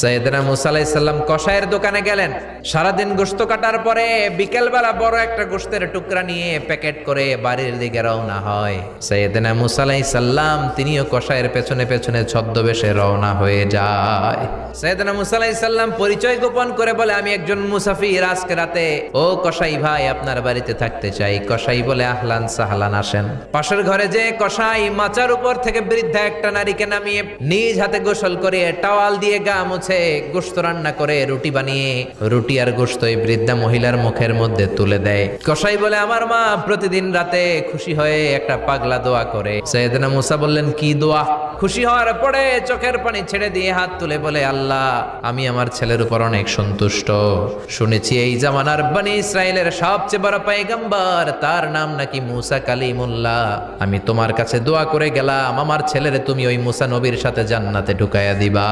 সাইয়েদনা মুসা আলাইহিস সালাম কসাইয়ের দোকানে গেলেন। সারাদিন গোশত কাটার পরে বিকেলবেলা বড় একটা গোশতের টুকরা নিয়ে প্যাকেট করে বাড়ির দিকে রওনা হয়। সাইয়েদনা মুসা আলাইহিস সালাম তিনিও কসাইয়ের পেছনে পেছনে ছদ্মবেশে রওনা হয়ে যায়। সাইয়েদনা মুসা আলাইহিস সালাম পরিচয় গোপন করে বলে, আমি একজন মুসাফির, আজকে রাতে ও কসাই ভাই আপনার বাড়িতে থাকতে চাই। কসাই বলে, আহলান সাহলান, আসেন। পাশের ঘরে যে কসাই মাচার উপর থেকে বৃদ্ধা একটা নারীকে নামিয়ে নিজ হাতে গোসল করে টাওয়াল দিয়ে গা মুছে গোশত রান্না করে রুটি বানিয়ে রুটি আর গোশত এই বৃদ্ধা মহিলার মুখের মধ্যে তুলে দেয়। কসাই বলে, আমার মা প্রতিদিন রাতে খুশি হয়ে একটা পাগলা দোয়া করে। সাইয়েদনা মুসা বললেন, কি দোয়া? খুশি হওয়ার পরে চোখের পানি ছেড়ে দিয়ে হাত তুলে বলে, আল্লাহ, আমি আমার ছেলের উপর অনেক সন্তুষ্ট। শুনেছি এই জামানার বনি ইসরায়েলের সবচেয়ে বড় পয়গম্বর, তার নাম নাকি মুসা কালিমুল্লাহ। আমি তোমার কাছে দোয়া করে গেলাম, আমার ছেলেরে তুমি ওই মুসা নবীর সাথে জান্নাতে ঢুকাইয়া দিবা।